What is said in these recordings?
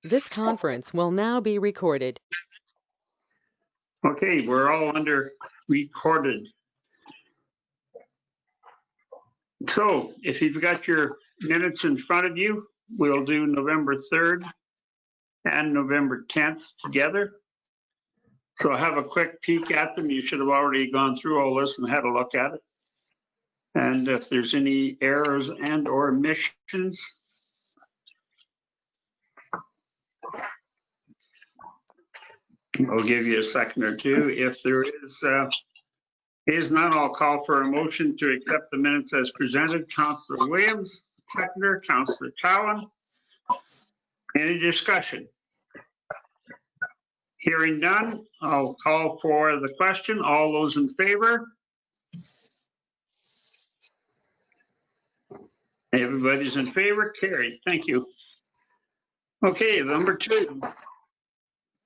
This conference will now be recorded. Okay, we're all under recorded. So if you've got your minutes in front of you, we'll do November 3rd and November 10th together. So have a quick peek at them. You should have already gone through all this and had a look at it. And if there's any errors and or omissions, I'll give you a second or two. If there is none, I'll call for a motion to accept the minutes as presented. Councillor Williams, seconder. Councillor Cowan. Any discussion? Hearing none, I'll call for the question. All those in favor? Everybody's in favor? Carried. Thank you. Okay, number 2.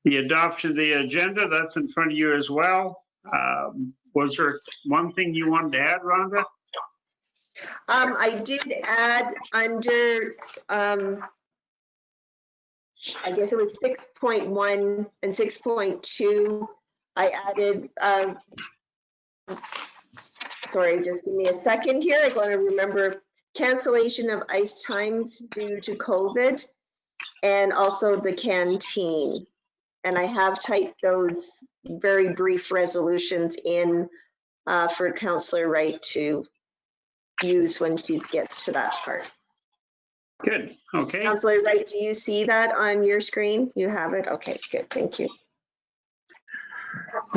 The adoption of the agenda, that's in front of you as well. Was there one thing you wanted to add, Rhonda? I did add under, I guess it was 6.1 and 6.2. I added, sorry, just give me a second here. I'm going to remember cancellation of ice times due to COVID and also the canteen. And I have typed those very brief resolutions in for Councillor Wright to use when she gets to that part. Good, okay. Councillor Wright, do you see that on your screen? You have it? Okay, good, thank you.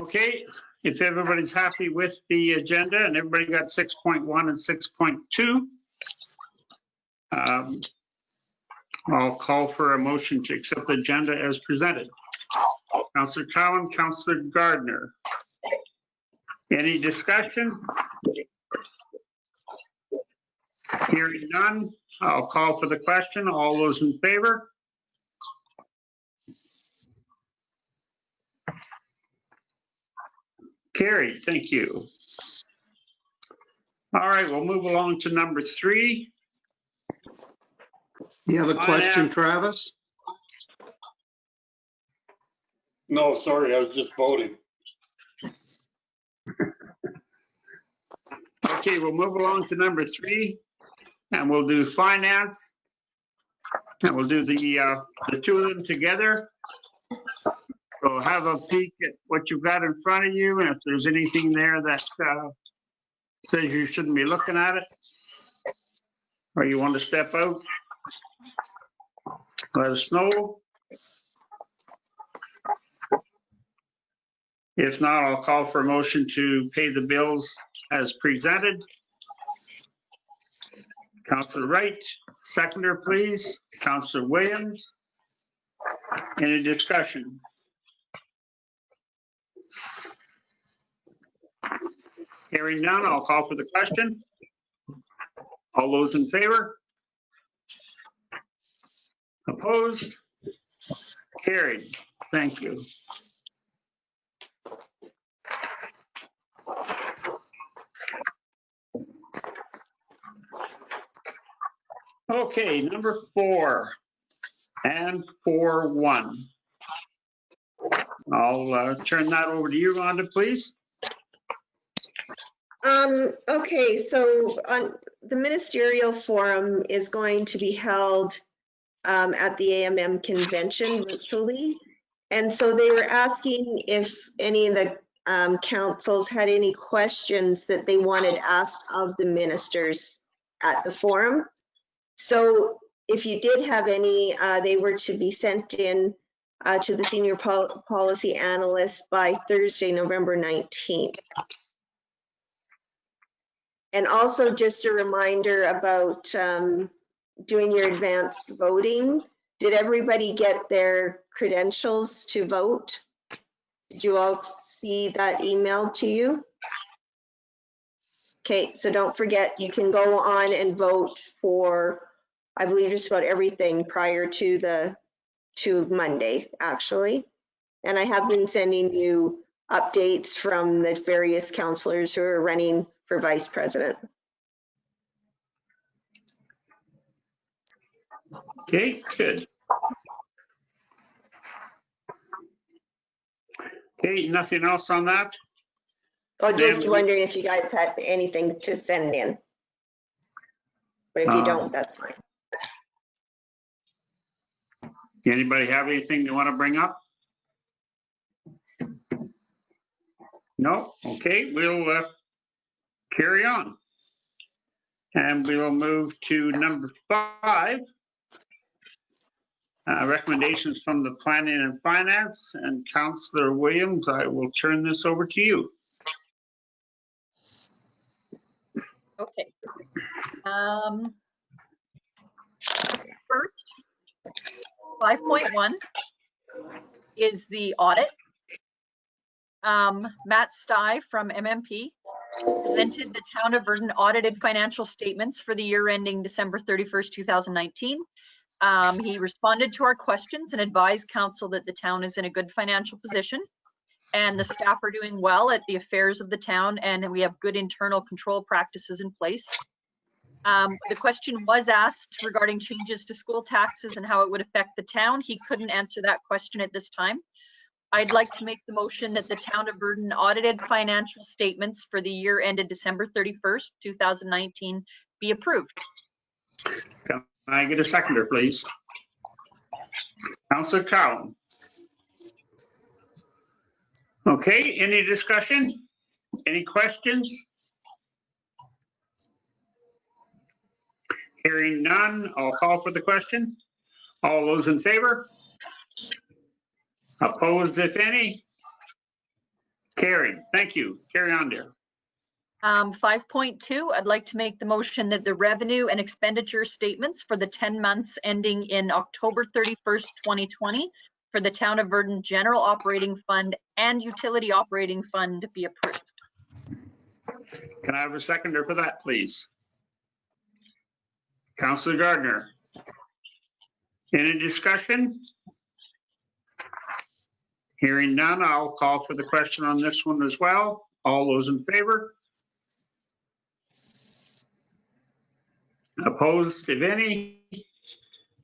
Okay, if everybody's happy with the agenda and everybody got 6.1 and 6.2, I'll call for a motion to accept the agenda as presented. Councillor Cowan, Councillor Gardner. Any discussion? Hearing none, I'll call for the question. All those in favor? Carried, thank you. All right, we'll move along to number 3. You have a question, Travis? No, sorry, I was just voting. Okay, we'll move along to number 3, and we'll do finance, and we'll do the 2 of them together. So have a peek at what you've got in front of you, and if there's anything there that says you shouldn't be looking at it, or you want to step out, let us know. If not, I'll call for a motion to pay the bills as presented. Councillor Wright, seconder, please. Councillor Williams. Any discussion? Hearing none, I'll call for the question. All those in favor? Opposed? Carried. Thank you. Okay, number 4 and 4.1. I'll turn that over to you, Rhonda, please. Okay, so the ministerial forum is going to be held at the AMM convention virtually. And so they were asking if any of the councils had any questions that they wanted asked of the ministers at the forum. So if you did have any, they were to be sent in to the senior policy analyst by Thursday, November 19th. And also just a reminder about doing your advanced voting. Did everybody get their credentials to vote? Did you all see that email to you? Okay, so don't forget, you can go on and vote for, I believe, just about everything prior to Monday, actually. And I have been sending you updates from the various councillors who are running for vice president. Okay, good. Okay, nothing else on that? Oh, just Then- wondering if you guys had anything to send in. But if you don't, that's fine. Anybody have anything they want to bring up? No? Okay, we'll carry on. And we will move to number 5. Recommendations from the Planning and Finance, and Councillor Williams, I will turn this over to you. Okay. First, 5.1 is the audit. Matt Stye from MMP presented the Town of Verdon audited financial statements for the year ending December 31st, 2019. He responded to our questions and advised council that the town is in a good financial position and the staff are doing well at the affairs of the town, and we have good internal control practices in place. The question was asked regarding changes to school taxes and how it would affect the town. He couldn't answer that question at this time. I'd like to make the motion that the Town of Verdon audited financial statements for the year ended December 31st, 2019 be approved. Can I get a seconder, please? Councillor Cowan. Okay, any discussion? Any questions? Hearing none, I'll call for the question. All those in favor? Opposed, if any? Carried. Thank you. Carry on, dear. 5.2, I'd like to make the motion that the revenue and expenditure statements for the 10 months ending in October 31st, 2020 for the Town of Verdon General Operating Fund and Utility Operating Fund be approved. Can I have a seconder for that, please? Councillor Gardner. Any discussion? Hearing none, I'll call for the question on this one as well. All those in favor? Opposed, if any?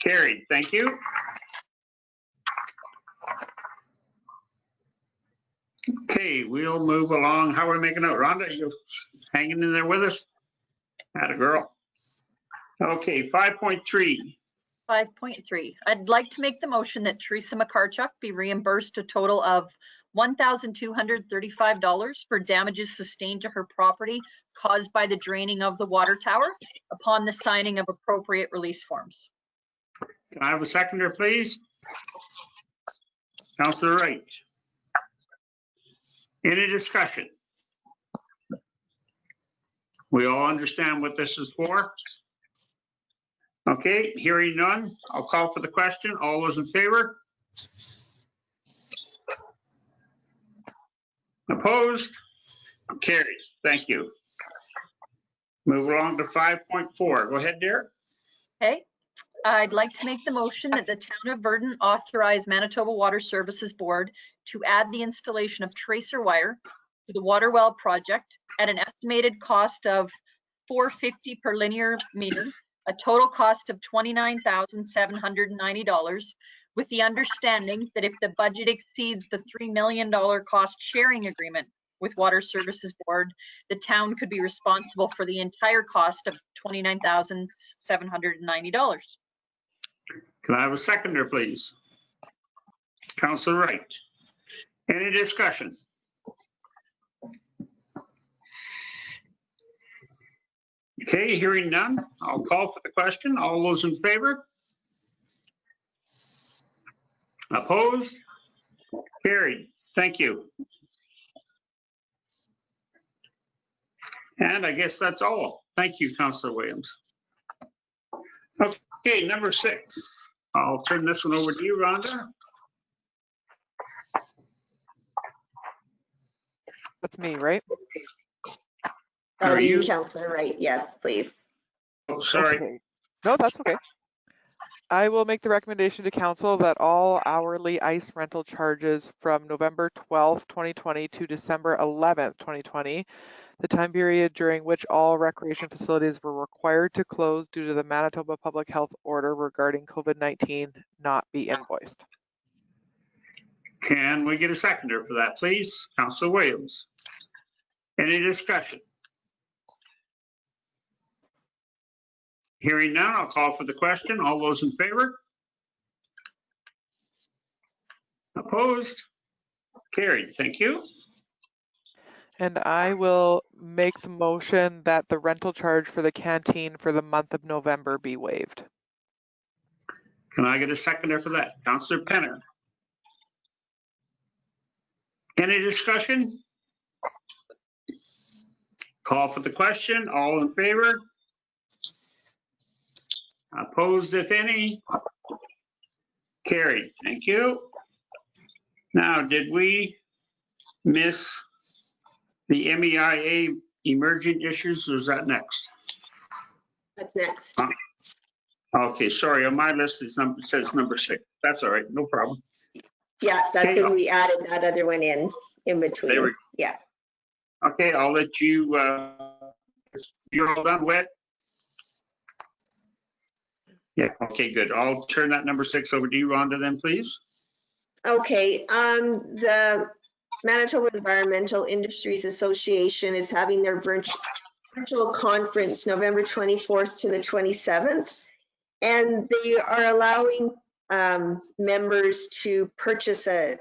Carried. Thank you. Okay, we'll move along. How are we making out? Rhonda, you hanging in there with us? Atta girl. Okay, 5.3. 5.3, I'd like to make the motion that Teresa McCarchuk be reimbursed a total of $1,235 for damages sustained to her property caused by the draining of the water tower upon the signing of appropriate release forms. Can I have a seconder, please? Councillor Wright. Any discussion? We all understand what this is for? Okay, hearing none, I'll call for the question. All those in favor? Opposed? Carried. Thank you. Move along to 5.4. Go ahead, Derek. Okay, I'd like to make the motion that the Town of Verdon authorize Manitoba Water Services Board to add the installation of tracer wire to the water well project at an estimated cost of $4.50 per linear meter, a total cost of $29,790, with the understanding that if the budget exceeds the $3 million cost sharing agreement with Water Services Board, the town could be responsible for the entire cost of $29,790. Can I have a seconder, please? Councillor Wright. Any discussion? Okay, hearing none, I'll call for the question. All those in favor? Opposed? Carried. Thank you. And I guess that's all. Thank you, Councillor Williams. Okay, number 6. I'll turn this one over to you, Rhonda. That's me, right? Are You, you? Councillor Wright, yes, please. Oh, sorry. Okay. No, that's okay. I will make the recommendation to council that all hourly ice rental charges from November 12th, 2020 to December 11th, 2020, the time period during which all recreation facilities were required to close due to the Manitoba Public Health Order regarding COVID-19, not be invoiced. Can we get a seconder for that, please? Councillor Williams. Any discussion? Hearing none, I'll call for the question. All those in favor? Opposed? Carried. Thank you. And I will make the motion that the rental charge for the canteen for the month of November be waived. Can I get a seconder for that? Councillor Penner. Any discussion? Call for the question. All in favor? Opposed, if any? Carried. Thank you. Now, did we miss the MEIA emergent issues, or is that next? That's next. Okay, sorry, on my list it says number 6. That's all right, no problem. Yeah, that's Okay. when we added that other one in between. There we go. Yeah. Okay, I'll let you, you're all done with? Yeah, okay, good. I'll turn that number 6 over to you, Rhonda, then, please. Okay, the Manitoba Environmental Industries Association is having their virtual conference November 24th to the 27th. And they are allowing members to purchase a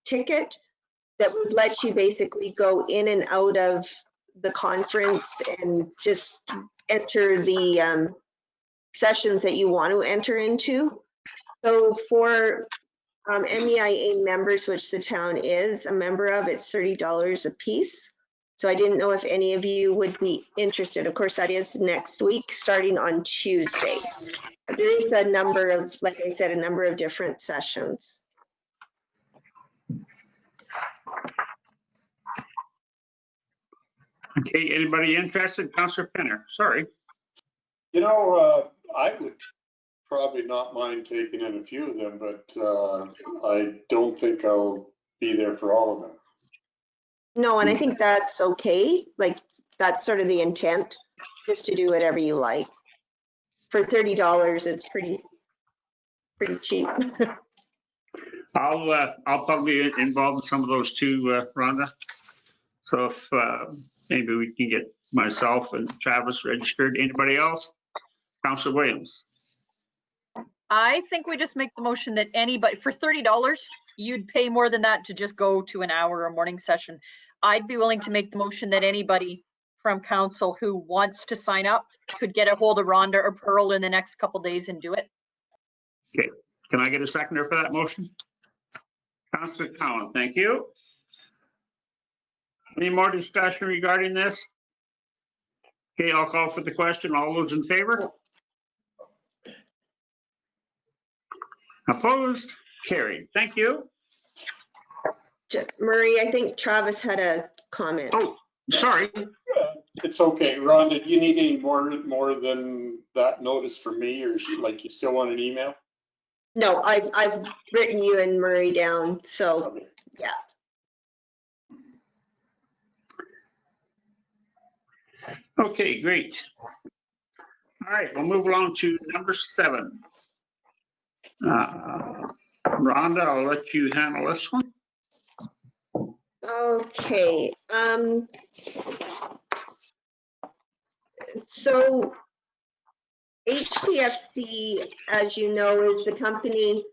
ticket that would let you basically go in and out of the conference and just enter the sessions that you want to enter into. So for MEIA members, which the town is a member of, it's $30 a piece. So I didn't know if any of you would be interested. Of course, that is next week, starting on Tuesday. There is a number of, like I said, a number of different sessions. Okay, anybody interested? Councillor Penner, sorry. You know, I would probably not mind taking in a few of them, but I don't think I'll be there for all of them. No, and I think that's okay. Like, that's sort of the intent, just to do whatever you like. For $30, it's pretty cheap. I'll probably be involved in some of those too, Rhonda. So if maybe we can get myself and Travis registered. Anybody else? Councillor Williams. I think we just make the motion that anybody, for $30, you'd pay more than that to just go to an hour or morning session. I'd be willing to make the motion that anybody from council who wants to sign up could get a hold of Rhonda or Pearl in the next couple days and do it. Okay, can I get a seconder for that motion? Councillor Cowan, thank you. Any more discussion regarding this? Okay, I'll call for the question. All those in favor? Opposed? Carried. Thank you. Murray, I think Travis had a comment. Oh, sorry. It's okay. Rhonda, do you need any more than that notice from me, or like you still want an email? No, I've written you and Murray down, so yeah. Okay, great. All right, we'll move along to number 7. Rhonda, I'll let you handle this one. Okay. So HCFC, as you know, is the company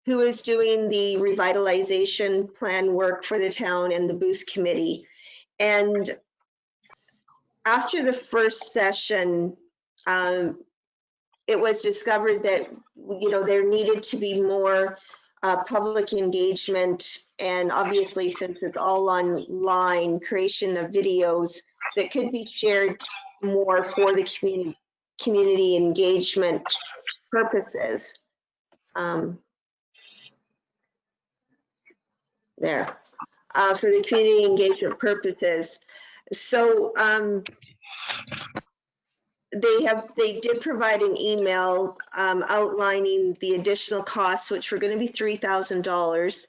who is doing the revitalization plan work for the town and the Boost Committee. And after the first session, it was discovered that, you know, there needed to be more public engagement, and obviously, since it's all online, creation of videos that could be shared more for the community engagement purposes. For the community engagement purposes. So they did provide an email outlining the additional costs, which were going to be $3,000,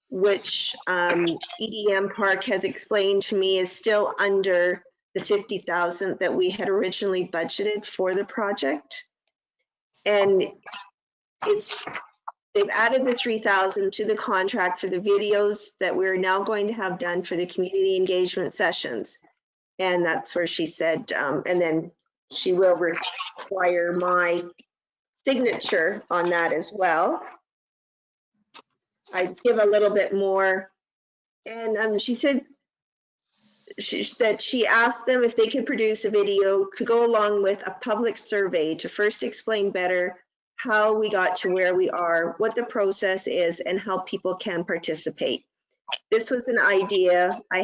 which EDM Park has explained to me is still under the $50,000 that we had originally budgeted for the project. And they've added the 3,000 to the contract for the videos that we're now going to have done for the community engagement sessions. And that's where she said, and then she will require my signature on that as well. I'd give a little bit more. And she said that she asked them if they could produce a video to go along with a public survey to first explain better how we got to where we are, what the process is, and how people can participate. This was an idea I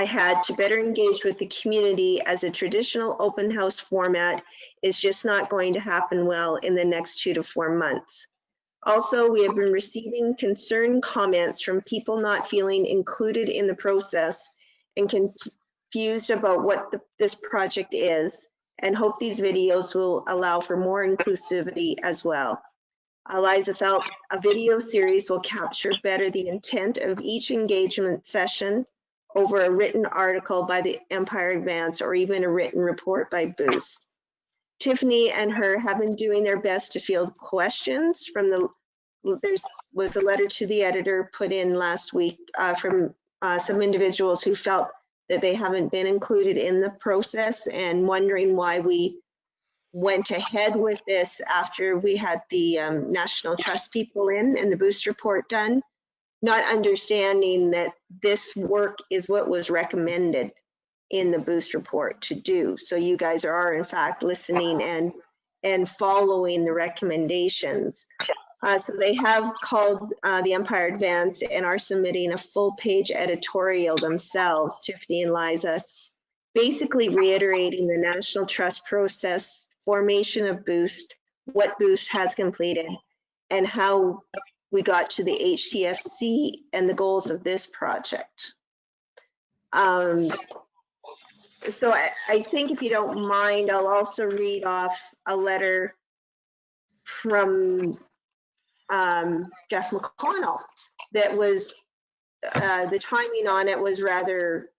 had to better engage with the community, as a traditional open house format is just not going to happen well in the next 2 to 4 months. Also, we have been receiving concerned comments from people not feeling included in the process and confused about what this project is, and hope these videos will allow for more inclusivity as well. Eliza felt a video series will capture better the intent of each engagement session over a written article by the Empire Advance or even a written report by Boost. Tiffany and her have been doing their best to field questions from there was a letter to the editor put in last week from some individuals who felt that they haven't been included in the process and wondering why we went ahead with this after we had the National Trust people in and the Boost report done, not understanding that this work is what was recommended in the Boost report to do. So you guys are in fact listening and following the recommendations. So they have called the Empire Advance and are submitting a full page editorial themselves, Tiffany and Liza, basically reiterating the National Trust process, formation of Boost, what Boost has completed, and how we got to the HTFC and the goals of this project. So I think, if you don't mind, I'll also read off a letter from Jeff McConnell that was, the timing on it was rather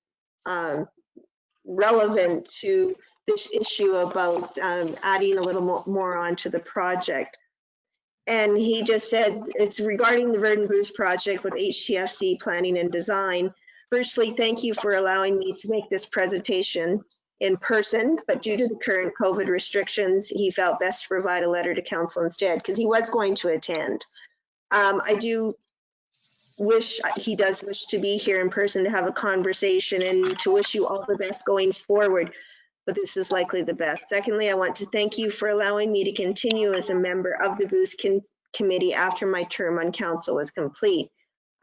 relevant to this issue about adding a little more onto the project. And he just said, it's regarding the Verdant Boost project with HTFC planning and design. Firstly, thank you for allowing me to make this presentation in person, but due to the current COVID restrictions, he felt best to provide a letter to council instead, because he was going to attend. I do wish, he does wish to be here in person to have a conversation and to wish you all the best going forward, but this is likely the best. Secondly, I want to thank you for allowing me to continue as a member of the Boost committee after my term on council was complete.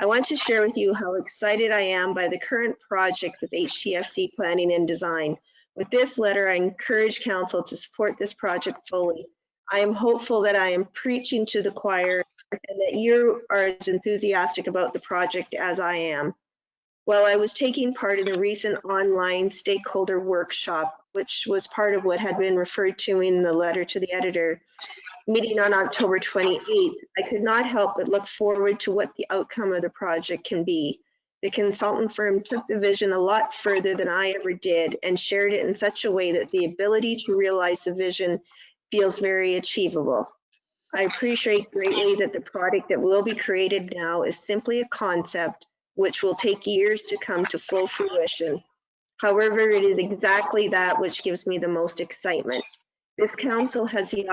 I want to share with you how excited I am by the current project with HTFC planning and design. With this letter, I encourage council to support this project fully. I am hopeful that I am preaching to the choir and that you are as enthusiastic about the project as I am. While I was taking part in a recent online stakeholder workshop, which was part of what had been referred to in the letter to the editor, meeting on October 28th, I could not help but look forward to what the outcome of the project can be. The consultant firm took the vision a lot further than I ever did and shared it in such a way that the ability to realize the vision feels very achievable. I appreciate greatly that the product that will be created now is simply a concept which will take years to come to full fruition. However, it is exactly that which gives me the most excitement. This council has the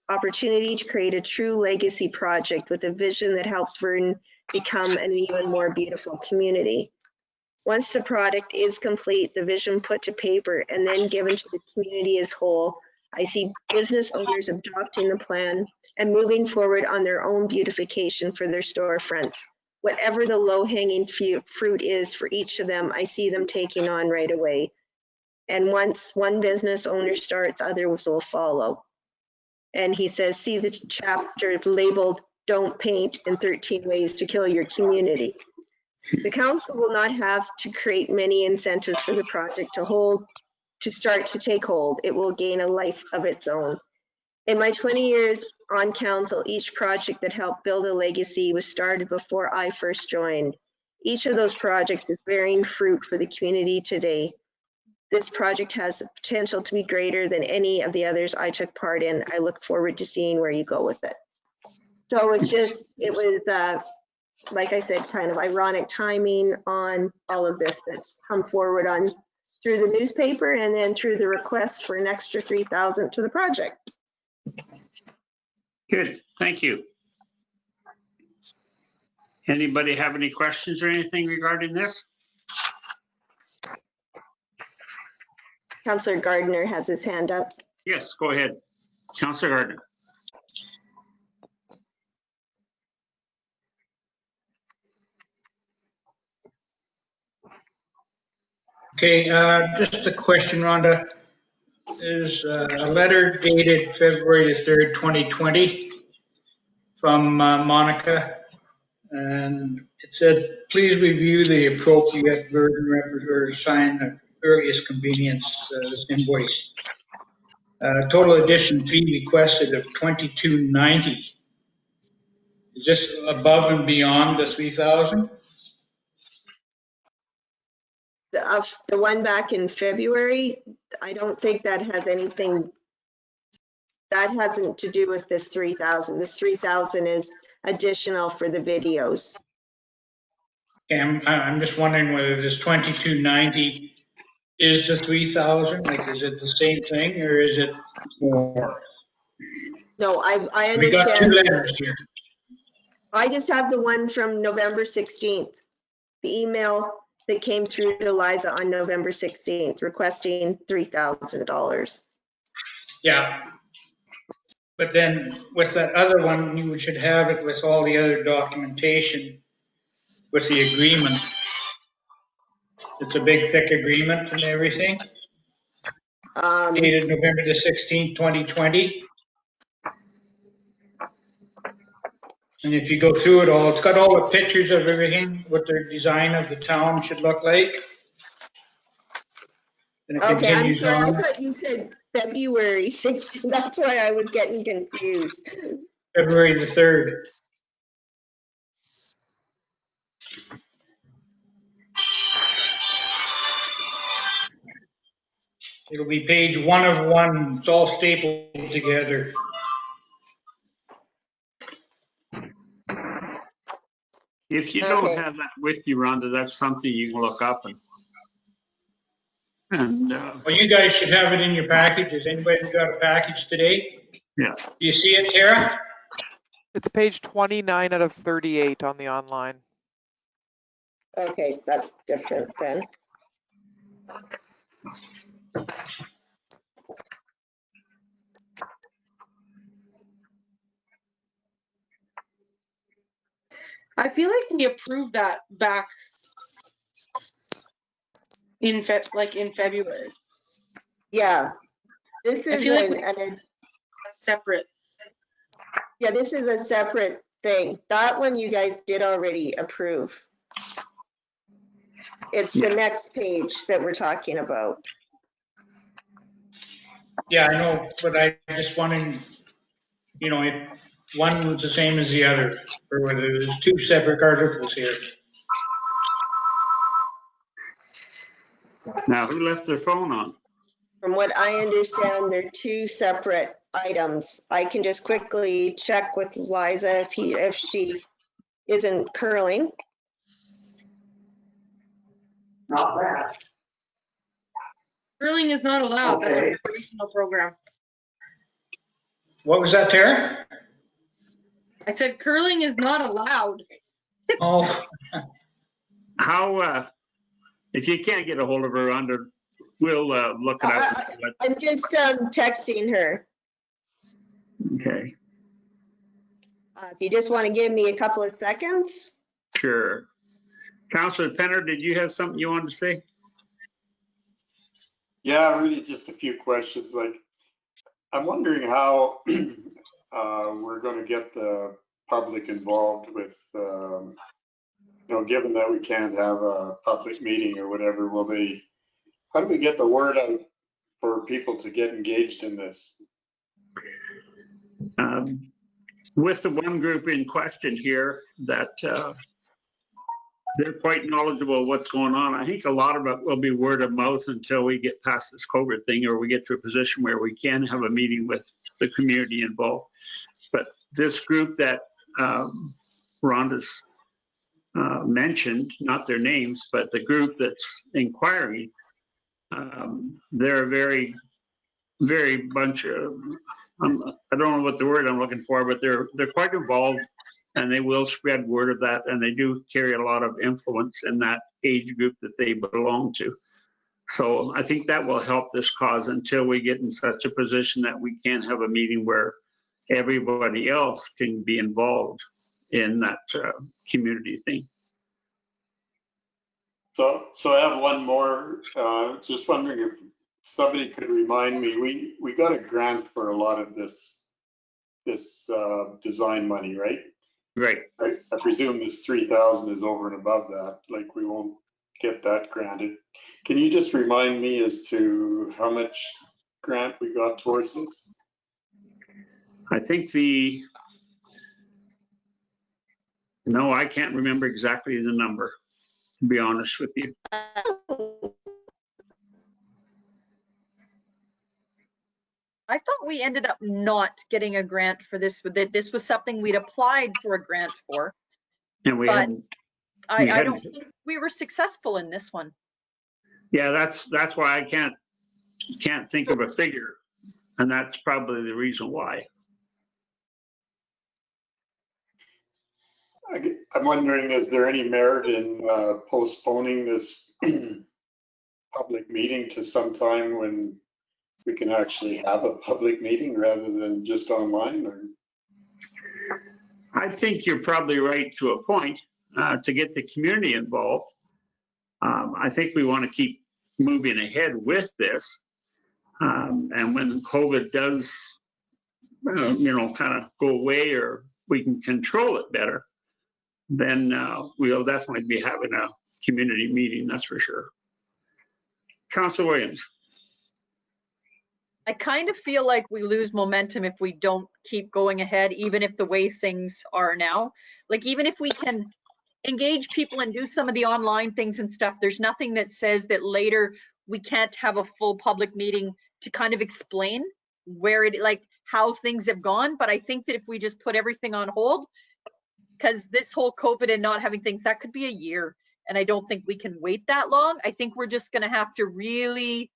opportunity to create a true legacy project with a vision that helps Verdant become an even more beautiful community. Once the product is complete, the vision put to paper and then given to the community as whole, I see business owners adopting the plan and moving forward on their own beautification for their storefronts. Whatever the low-hanging fruit is for each of them, I see them taking on right away. And once one business owner starts, others will follow. And he says, see the chapter labeled "Don't Paint in 13 Ways to Kill Your Community." The council will not have to create many incentives for the project to start to take hold. It will gain a life of its own. In my 20 years on council, each project that helped build a legacy was started before I first joined. Each of those projects is bearing fruit for the community today. This project has the potential to be greater than any of the others I took part in. I look forward to seeing where you go with it. So it was, like I said, kind of ironic timing on all of this that's come forward through the newspaper and then through the request for an extra 3,000 to the project. Good, thank you. Anybody have any questions or anything regarding this? Councillor Gardner has his hand up. Yes, go ahead. Councillor Gardner. Okay, just a question, Rhonda. There's a letter dated February the 3rd, 2020 from Monica, and it said, please review the appropriate burden or sign at earliest convenience this invoice. Total addition fee requested of $22.90. Is this above and beyond the 3,000? The one back in February, I don't think that has anything, that hasn't to do with this 3,000. This 3,000 is additional for the videos. Okay, I'm just wondering whether this 22.90 is the 3,000, like is it the same thing or is it more? No, I We got two understand. letters here. I just have the one from November 16th, the email that came through to Liza on November 16th requesting $3,000. Yeah. But then with that other one, you should have it with all the other documentation with the agreement. It's a big thick agreement and everything. Dated November the 16th, 2020. And if you go through it all, it's got all the pictures of everything, what the design of the town should look like. And it Okay, I'm continues sorry, I on. thought you said February 16th. That's why I was getting confused. February the 3rd. It'll be page 1 of 1. It's all stapled together. If you don't Okay. have that with you, Rhonda, that's something you can look up and Well, you guys should have it in your package. Has anybody got a package today? yeah. Do you see it, Tara? It's page 29 out of 38 on the online. Okay, that's different then. I feel like we approved that back in February. Yeah. This I is feel like an separate. yeah, this is a separate thing. That one you guys did already approve. It's the next page that we're talking about. Yeah, I know, but I just wanted, you know, if one was the same as the other, or whether there's two separate articles here. Now, who left their phone on? From what I understand, they're two separate items. I can just quickly check with Liza if she isn't curling. Not that. Curling is not allowed. That's a Okay. recreational program. What was that, Tara? I said curling is not allowed. Oh, How, if you can't get a hold of her, Rhonda, we'll look it up. I'm just texting her. Okay, If you just want to give me a couple of seconds. sure. Councillor Penner, did you have something you wanted to say? Yeah, really just a few questions. Like, I'm wondering how we're going to get the public involved with, you know, given that we can't have a public meeting or whatever, how do we get the word out for people to get engaged in this? With the one group in question here that they're quite knowledgeable of what's going on. I think a lot of it will be word of mouth until we get past this COVID thing or we get to a position where we can have a meeting with the community involved. But this group that Rhonda's mentioned, not their names, but the group that's inquiring, they're a very bunch of, I don't know what the word I'm looking for, but they're quite involved, and they will spread word of that, and they do carry a lot of influence in that age group that they belong to. So I think that will help this cause until we get in such a position that we can have a meeting where everybody else can be involved in that community thing. So I have one more, just wondering if somebody could remind me, we got a grant for a lot of this design money, right? Right. I presume this 3,000 is over and above that, like we won't get that granted. Can you just remind me as to how much grant we got towards this? I think no, I can't remember exactly the number, to be honest with you. I thought we ended up not getting a grant for this, that this was something we'd applied for a grant for. And we But hadn't. I don't think we were successful in this one. Yeah, that's why I can't think of a figure, and that's probably the reason why. I'm wondering, is there any merit in postponing this public meeting to some time when we can actually have a public meeting rather than just online? Or I think you're probably right to a point to get the community involved. I think we want to keep moving ahead with this. And when COVID does, kind of go away, or we can control it better, then we'll definitely be having a community meeting, that's for sure. Councilor Williams. I kind of feel like we lose momentum if we don't keep going ahead, even if the way things are now. Like, even if we can engage people and do some of the online things and stuff, there's nothing that says that later we can't have a full public meeting to kind of explain how things have gone. But I think that if we just put everything on hold, because this whole COVID and not having things, that could be a year. And I don't think we can wait that long. I think we're just going to have to really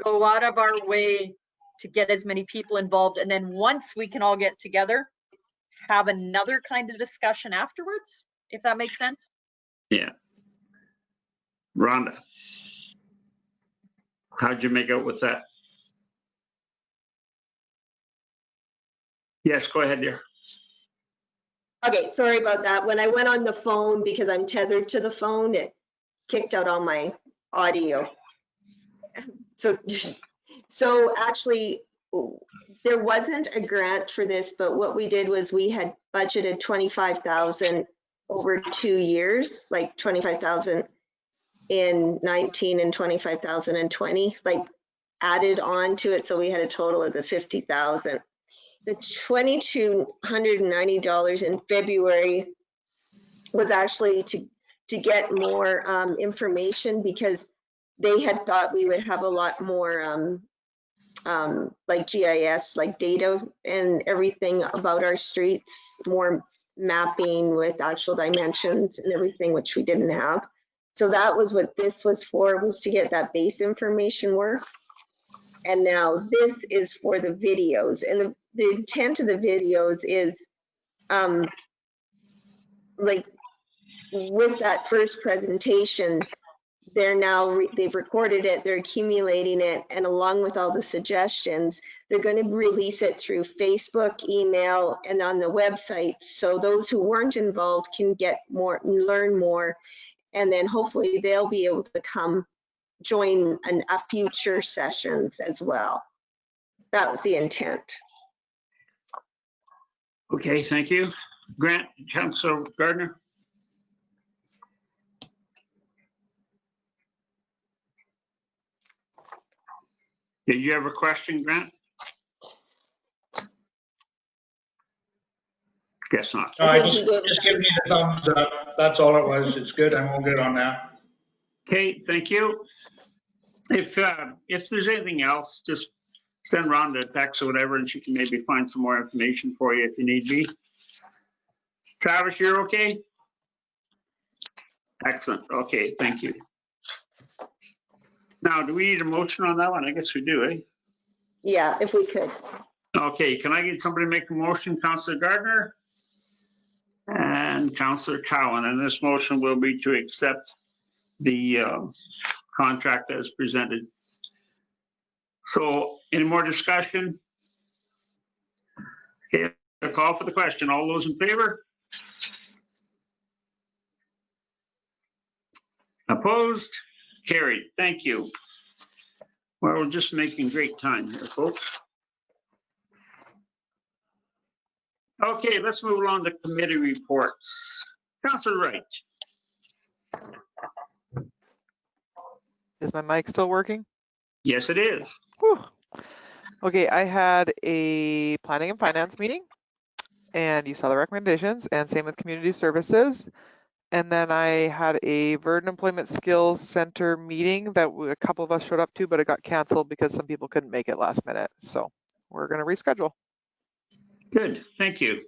go out of our way to get as many people involved. And then once we can all get together, have another kind of discussion afterwards, if that makes sense. Yeah. Rhonda, how'd you make out with that? Yes, go ahead, dear. Okay, sorry about that. When I went on the phone, because I'm tethered to the phone, it kicked out all my audio. So actually, there wasn't a grant for this, but what we did was we had budgeted 25,000 over 2 years, like 25,000 in 19 and 25,000 in 20, like added on to it. So we had a total of the 50,000. The $2,290 in February was actually to get more information, because they had thought we would have a lot more like GIS, like data and everything about our streets, more mapping with actual dimensions and everything, which we didn't have. So that was what this was for, was to get that base information work. And now this is for the videos, and the intent of the videos is like with that first presentation, they've recorded it, they're accumulating it, and along with all the suggestions, they're going to release it through Facebook, email, and on the website, so those who weren't involved can get more, learn more, and then hopefully they'll be able to come join a future sessions as well. That was the intent. Okay, thank you. Grant, Councilor Gardner. Did you have a question, Grant? Guess not. No, just give me the thumbs up. That's all it was. It's good. I'm all good on that. Okay, thank you. If there's anything else, just send Rhonda a text or whatever, and she can maybe find some more information for you if you need be. Travis, you're okay? Excellent. Okay, thank you. Now, do we need a motion on that one? I guess we do, eh? Yeah, if we could. Okay, can I get somebody to make a motion? Councillor Gardner and Councillor Cowan, and this motion will be to accept the contract as presented. So, any more discussion? Okay, a call for the question. All those in favor? Opposed? Carried. Thank you. Well, we're just making great time here, folks. Okay, let's move along to committee reports. Councillor Wright. Is my mic still working? Yes, it is. Whew. Okay, I had a planning and finance meeting, and you saw the recommendations, and same with community services. And then I had a Verdon Employment Skills Center meeting that a couple of us showed up to, but it got canceled because some people couldn't make it last minute. So we're going to reschedule. Good, thank you.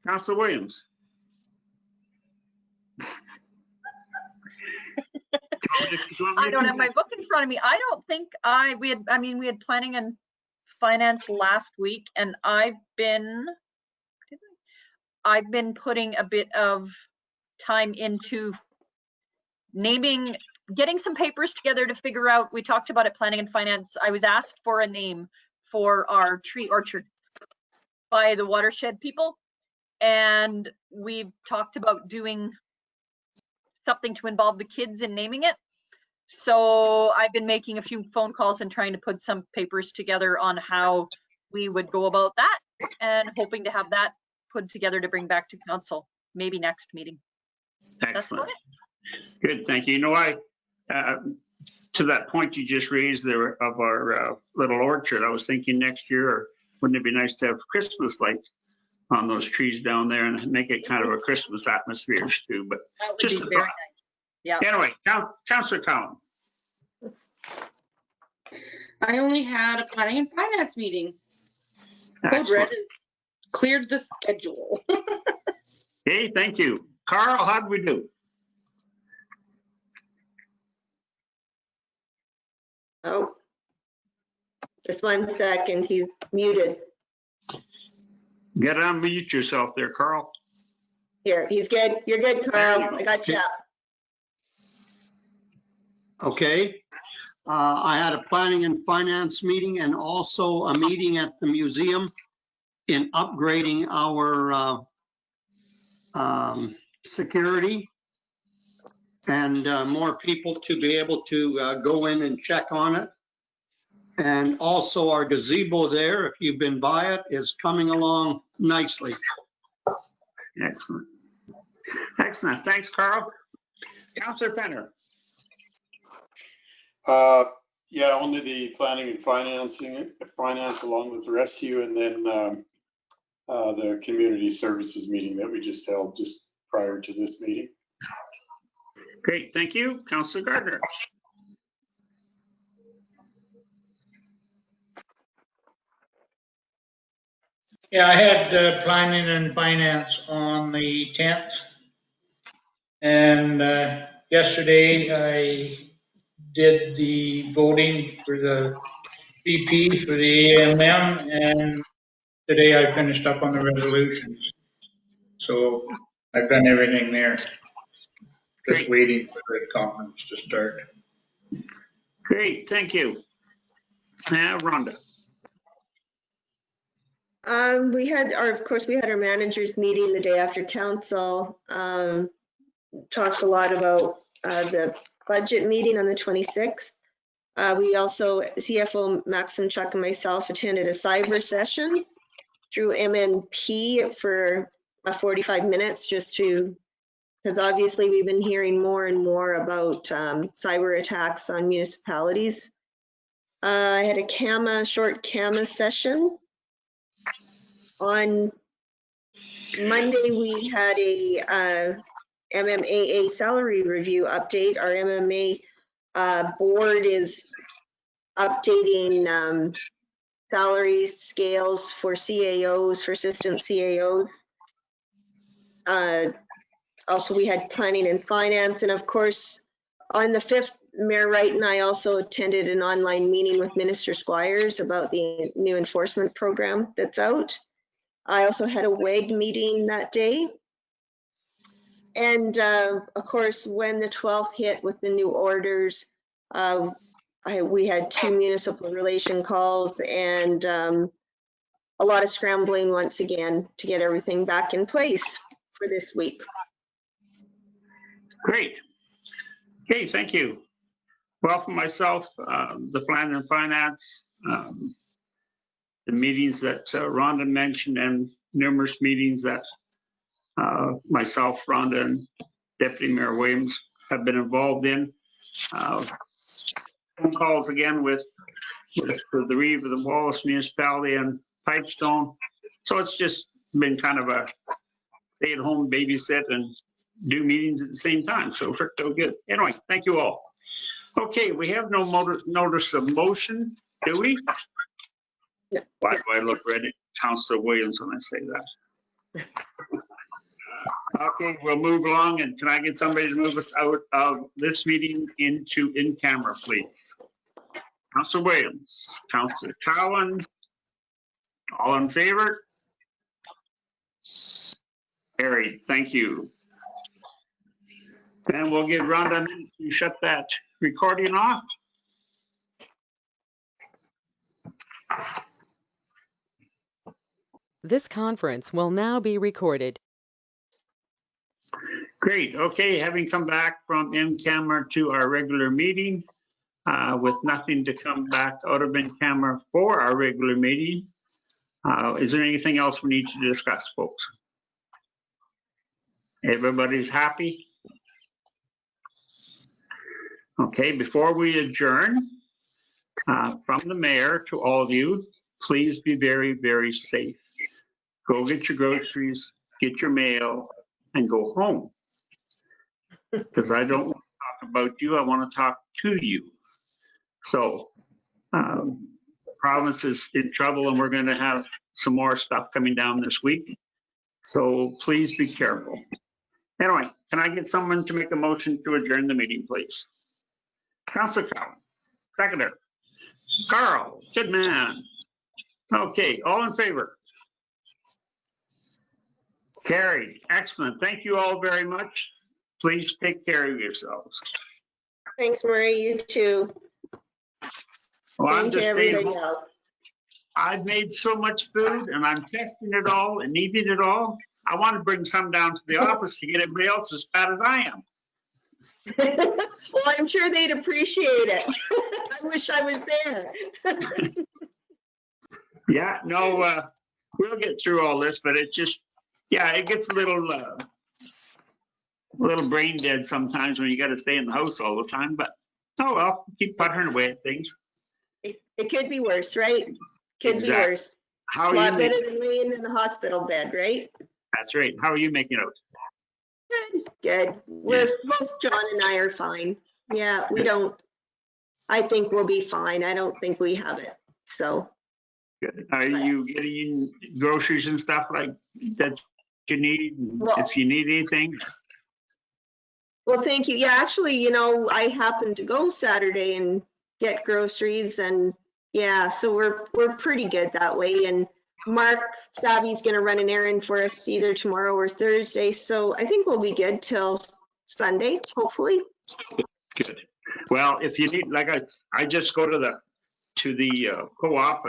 Councillor Williams. I don't have my book in front of me. I don't think we had planning and finance last week, and I've been putting a bit of time into getting some papers together to figure out, we talked about it, planning and finance. I was asked for a name for our tree orchard by the watershed people, and we've talked about doing something to involve the kids in naming it. So I've been making a few phone calls and trying to put some papers together on how we would go about that, and hoping to have that put together to bring back to council, maybe next meeting. Excellent. Good, thank you. You know, to that point you just raised there of our little orchard, I was thinking next year, or wouldn't it be nice to have Christmas lights on those trees down there and make it kind of a Christmas atmosphere too, but That would just be a very thought. nice. Yeah. Anyway, Councillor Cowan. I only had a planning and finance meeting. Code Red Excellent. has cleared the schedule. Okay, thank you. Carl, how'd we do? Oh, just 1 second. He's muted. Get to unmute yourself there, Carl. Here, he's good. You're good, Carl. There you go. I got you. Okay. I had a planning and finance meeting and also a meeting at the museum in upgrading our security and more people to be able to go in and check on it. And also our gazebo there, if you've been by it, is coming along nicely. Excellent. Excellent. Thanks, Carl. Councillor Penner. Yeah, only the planning and finance along with the rest of you, and then the community services meeting that we just held just prior to this meeting. Great, thank you. Councillor Gardner. Yeah, I had planning and finance on the 10th. And yesterday I did the voting for the VP for the AMM, and today I finished up on the resolutions. So I've done everything there. Just waiting for the conference to start. Great, thank you. Rhonda. Of course, we had our managers meeting the day after council. Talked a lot about the budget meeting on the 26th. We also, CFO Maxim Chuck and myself attended a cyber session through MMP for 45 minutes because obviously we've been hearing more and more about cyber attacks on municipalities. I had a short CAMA session. On Monday, we had a MMAA salary review update. Our MMA board is updating salary scales for CAOs, for assistant CAOs. Also, we had planning and finance, and of course, on the 5th, Mayor Wright and I also attended an online meeting with Minister Squires about the new enforcement program that's out. I also had a WAG meeting that day. And of course, when the 12th hit with the new orders, we had 2 municipal relation calls and a lot of scrambling once again to get everything back in place for this week. Great. Okay, thank you. Well, for myself, the plan and finance, the meetings that Rhonda mentioned and numerous meetings that myself, Rhonda, and Deputy Mayor Williams have been involved in. Phone calls again with the Reeve of the Wallace Municipality and Pipestone. So it's just been kind of a stay-at-home babysit and do meetings at the same time. So it worked out good. Anyway, thank you all. Okay, we have no notice of motion, do we? No. Why do I look red at Councillor Williams when I say that? Okay, we'll move along, and can I get somebody to move us out of this meeting into in camera, please? Councillor Williams, Councillor Cowan, all in favor? Carried, thank you. And we'll get Rhonda to shut that recording off. This conference will now be recorded. Great, okay, having come back from in camera to our regular meeting, with nothing to come back out of in camera for our regular meeting, is there anything else we need to discuss, folks? Everybody's happy? Okay, before we adjourn, from the mayor to all of you, please be very, very safe. Go get your groceries, get your mail, and go home. Because I don't want to talk about you, I want to talk to you. So, province is in trouble and we're going to have some more stuff coming down this week. So please be careful. Anyway, can I get someone to make a motion to adjourn the meeting, please? Councillor Cowan, seconder. Carl, good man. Okay, all in favor? Carried, excellent. Thank you all very much. Please take care of yourselves. Thanks, Marie, you too. Well, I'm Thank you, just staying everybody home. else. I've made so much food and I'm testing it all and eating it all. I want to bring some down to the office to get everybody else as fat as I am. Well, I'm sure they'd appreciate it. I wish I was there. Yeah, no, we'll get through all this, but it just, yeah, it gets a little brain dead sometimes when you got to stay in the house all the time, but oh well, keep puttering away at things. It could be worse, right? Could Exactly. be worse. How A are lot you? better than laying in the hospital bed, right? That's right. How are you making out? Good. Both John and I are fine. Yeah, we don't, I think we'll be fine. I don't think we have it. So, Good. Are you getting groceries and stuff like that you need? Well- If you need anything? well, thank you. Yeah, actually, I happened to go Saturday and get groceries and yeah, so we're pretty good that way. And Mark Savvy's gonna run an errand for us either tomorrow or Thursday. So I think we'll be good till Sunday, hopefully. Good. Well, if you need, like I just go to the co-op